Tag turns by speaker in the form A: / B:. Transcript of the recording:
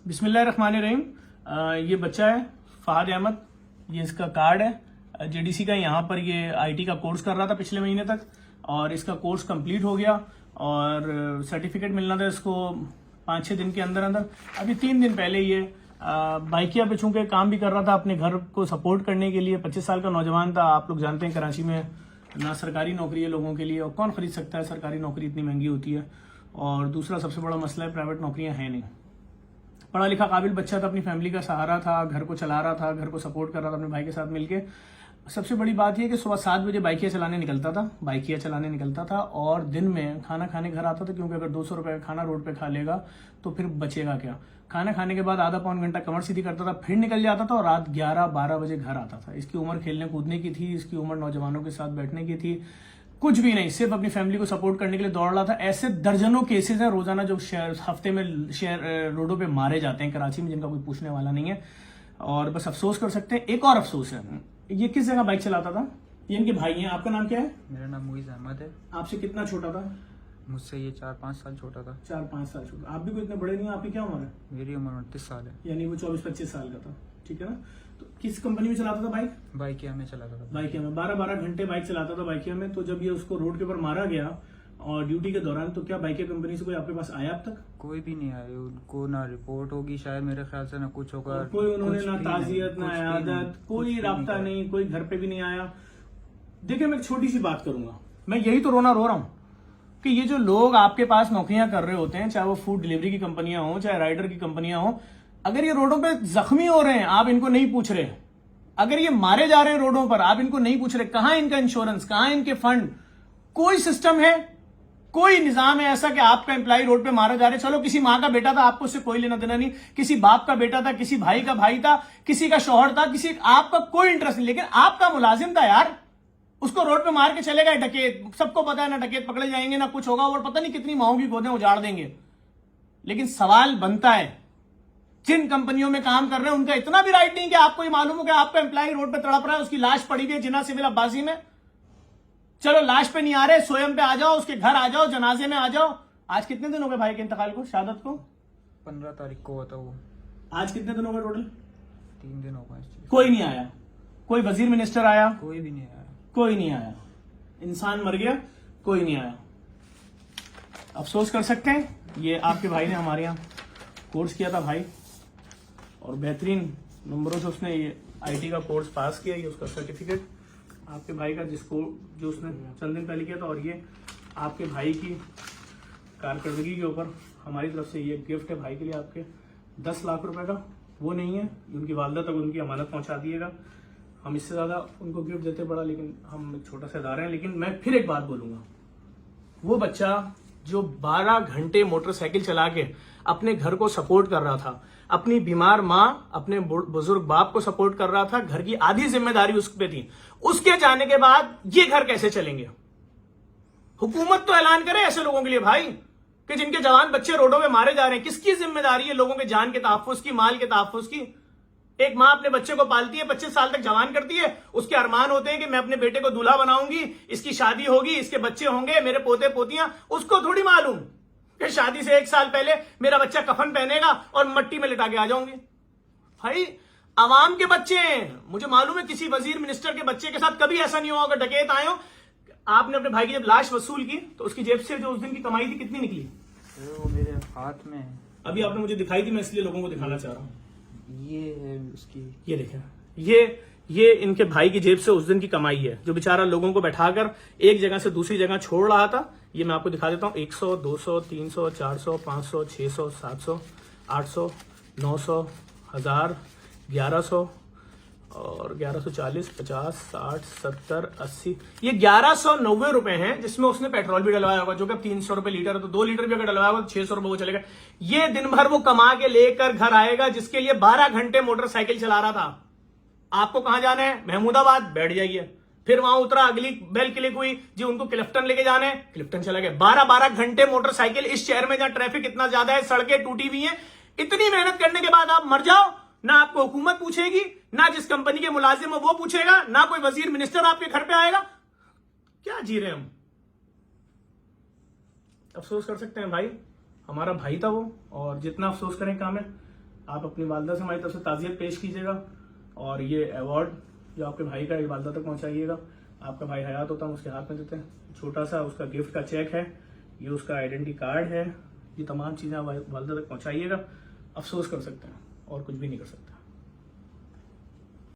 A: बिस्मिल्लाहिर्रहमानिर्रहीम। ये बच्चा है फहद अहमद, ये इसका कार्ड है जेडीसी का। यहाँ पर ये आईटी का कोर्स कर रहा था पिछले महीने तक और इसका कोर्स कंप्लीट हो गया और सर्टिफिकेट मिलना था इसको 5-6 दिन के अंदर अंदर। अभी 3 दिन पहले ये बाइकिया पे चूंकि काम भी कर रहा था अपने घर को सपोर्ट करने के लिए। 25 साल का नौजवान था। आप लोग जानते हैं कराची में ना सरकारी नौकरी है लोगों के लिए, और कौन खरीद सकता है, सरकारी नौकरी इतनी महंगी होती है। और दूसरा सबसे बड़ा मसला है प्राइवेट नौकरियां हैं नहीं। पढ़ा लिखा काबिल बच्चा था, अपनी फैमिली का सहारा था, घर को चला रहा था, घर को सपोर्ट कर रहा था अपने भाई के साथ मिलके। सबसे बड़ी बात यह कि सुबह 7 बजे बाइकिया चलाने निकलता था और दिन में खाना खाने घर आता था, क्योंकि अगर 200 रुपए का खाना रोड पे खा लेगा तो फिर बचेगा क्या। खाना खाने के बाद आधा पौन घंटा कमर सीधी करता था, फिर निकल जाता था और रात 11-12 बजे घर आता था। इसकी उम्र खेलने कूदने की थी, इसकी उम्र नौजवानों के साथ बैठने की थी, कुछ भी नहीं, सिर्फ अपनी फैमिली को सपोर्ट करने के लिए दौड़ रहा था। ऐसे दर्जनों केसेस हैं रोजाना जो हफ्ते में रोडों पे मारे जाते हैं कराची में, जिनका कोई पूछने वाला नहीं है। और बस अफसोस कर सकते हैं। एक और अफसोस है, ये किस जगह बाइक चलाता था? ये इनके भाई हैं। आपका नाम क्या है?
B: मेरा नाम मुइज अहमद है।
A: आपसे कितना छोटा था?
B: मुझसे ये 4-5 साल छोटा था।
A: 4-5 साल छोटा। आप भी कोई इतने बड़े नहीं हैं। आपकी क्या उम्र है?
B: मेरी उम्र 29 साल है।
A: यानी वो 24-25 साल का था, ठीक है ना। तो किस कंपनी में चलाता था बाइक?
B: बाइकिया में चलाता था।
A: बाइकिया में 12-12 घंटे बाइक चलाता था बाइकिया में। तो जब ये उसको रोड के ऊपर मारा गया और ड्यूटी के दौरान, तो क्या बाइकिया कंपनी से कोई आपके पास आया अब तक?
B: कोई भी नहीं आया। उनको ना रिपोर्ट होगी शायद, मेरे ख्याल से ना कुछ होगा।
A: कोई उन्होंने ना ताजियत ना आदत, कोई राब्ता नहीं, कोई घर पे भी नहीं आया। देखिए मैं एक छोटी सी बात करूंगा, मैं यही तो रोना रो रहा हूं कि ये जो लोग आपके पास नौकरियां कर रहे होते हैं, चाहे वो फूड डिलीवरी की कंपनियां हो, चाहे राइडर की कंपनियां हो, अगर ये रोडों पे जख्मी हो रहे हैं आप इनको नहीं पूछ रहे, अगर ये मारे जा रहे हैं रोडों पर आप इनको नहीं पूछ रहे, कहां इनका इंश्योरेंस, कहां इनके फंड? कोई सिस्टम है, कोई निजाम है ऐसा कि आपका एम्प्लॉय रोड पे मारा जा रहा है? चलो किसी माँ का बेटा था, आपको उससे कोई लेना देना नहीं, किसी बाप का बेटा था, किसी भाई का भाई था, किसी का शौहर था, किसी आपका कोई इंटरेस्ट नहीं, लेकिन आपका मुलाजिम था यार, उसको रोड पे मार के चले गए डकैत। सबको पता है ना डकैत पकड़े जाएंगे ना कुछ होगा, और पता नहीं कितनी माओं की गोदें उजाड़ देंगे। लेकिन सवाल बनता है, जिन कंपनियों में काम कर रहे हैं उनका इतना भी राइट नहीं कि आपको ये मालूम हो कि आपका एम्प्लॉय रोड पे तड़प रहा है, उसकी लाश पड़ी हुई है जिना सिविल अब्बासी में। चलो लाश पे नहीं आ रहे, सोयम पे आ जाओ, उसके घर आ जाओ, जनाजे में आ जाओ। आज कितने दिन हो गए भाई के इंतकाल को, शहादत को?
B: 15 तारीख को हुआ था वो।
A: आज कितने दिन हो गए टोटल?
B: 3 दिन हो गए।
A: कोई नहीं आया, कोई वजीर मिनिस्टर आया?
B: कोई भी नहीं आया।
A: कोई नहीं आया। इंसान मर गया, कोई नहीं आया। अफसोस कर सकते हैं। ये आपके भाई ने हमारे यहाँ कोर्स किया था भाई, और बेहतरीन नंबरों से उसने ये आईटी का कोर्स पास किया। ये उसका सर्टिफिकेट आपके भाई का, जिसको जो उसने चंद दिन पहले किया था। और ये आपके भाई की कारकर्दगी के ऊपर हमारी तरफ से ये गिफ्ट है भाई के लिए आपके 10 लाख रुपए का। वो नहीं है, उनकी वालदा तक उनकी अमानत पहुंचा दिएगा। हम इससे ज्यादा उनको गिफ्ट देते पड़ा, लेकिन हम एक छोटा सा इदारा है। लेकिन मैं फिर एक बात बोलूंगा, वो बच्चा जो 12 घंटे मोटरसाइकिल चला के अपने घर को सपोर्ट कर रहा था, अपनी बीमार माँ, अपने बुजुर्ग बाप को सपोर्ट कर रहा था, घर की आधी जिम्मेदारी उस पे थी, उसके जाने के बाद ये घर कैसे चलेंगे? हुकूमत तो ऐलान करे ऐसे लोगों के लिए भाई, कि जिनके जवान बच्चे रोडों में मारे जा रहे हैं। किसकी जिम्मेदारी है लोगों के जान के तहफ्फुज की, माल के तहफ्फुज की? एक माँ अपने बच्चे को पालती है, 25 साल तक जवान करती है, उसके अरमान होते हैं कि मैं अपने बेटे को दूल्हा बनाऊंगी, इसकी शादी होगी, इसके बच्चे होंगे, मेरे पोते पोतियां। उसको थोड़ी मालूम कि शादी से 1 साल पहले मेरा बच्चा कफन पहनेगा और मट्टी में लिटा के आ जाऊंगी। भाई अवाम के बच्चे हैं। मुझे मालूम है किसी वजीर मिनिस्टर के बच्चे के साथ कभी ऐसा नहीं होगा, डकैत आए हो। आपने अपने भाई की जब लाश वसूल की तो उसकी जेब से जो उस दिन की कमाई थी कितनी निकली?
B: वो मेरे हाथ में है।
A: अभी आपने मुझे दिखाई थी, मैं इसलिए लोगों को दिखाना चाह रहा हूँ।
B: ये है उसकी,
A: ये देखें, ये इनके भाई की जेब से उस दिन की कमाई है, जो बेचारा लोगों को बैठाकर एक जगह से दूसरी जगह छोड़ रहा था। ये मैं आपको दिखा देता हूँ। 100, 200, 300, 400, 500, 600, 700, 800, 900, 1000, 1100 और 1140, 50, 60, 70, 80, ये 1190 रुपए हैं, जिसमें उसने पेट्रोल भी डलवाया होगा, जो कि 300 रुपए लीटर है। तो 2 लीटर भी अगर डलवाया होगा तो 600 रुपए वो चलेगा। ये दिन भर वो कमा के लेकर घर आएगा, जिसके लिए 12 घंटे मोटरसाइकिल चला रहा था। आपको कहां जाना है? महमूदाबाद, बैठ जाइए। फिर वहां उतरा, अगली बेल क्लिक हुई जी, उनको क्लिफ्टन लेके जाना है, क्लिफ्टन चला गया। 12-12 घंटे मोटरसाइकिल इस शहर में जहां ट्रैफिक इतना ज्यादा है, सड़कें टूटी हुई हैं। इतनी मेहनत करने के बाद आप मर जाओ, ना आपको हुकूमत पूछेगी, ना जिस कंपनी के मुलाजिम हो वो पूछेगा, ना कोई वजीर मिनिस्टर आपके घर पे आएगा। क्या जी रहे हम? अफसोस कर सकते हैं भाई, हमारा भाई था वो, और जितना अफसोस करें काम है। आप अपनी वालदा से हमारी तरफ से ताज़ियत पेश कीजिएगा और ये अवार्ड जो आपके भाई का है वालदा तक पहुंचाइएगा। आपका भाई हयात होता है उसके हाथ में देते हैं, छोटा सा उसका गिफ्ट का चेक है, ये उसका आइडेंटिटी कार्ड है, ये तमाम चीज़ें आप वालदा तक पहुंचाइएगा। अफसोस कर सकते हैं और कुछ भी नहीं कर सकते।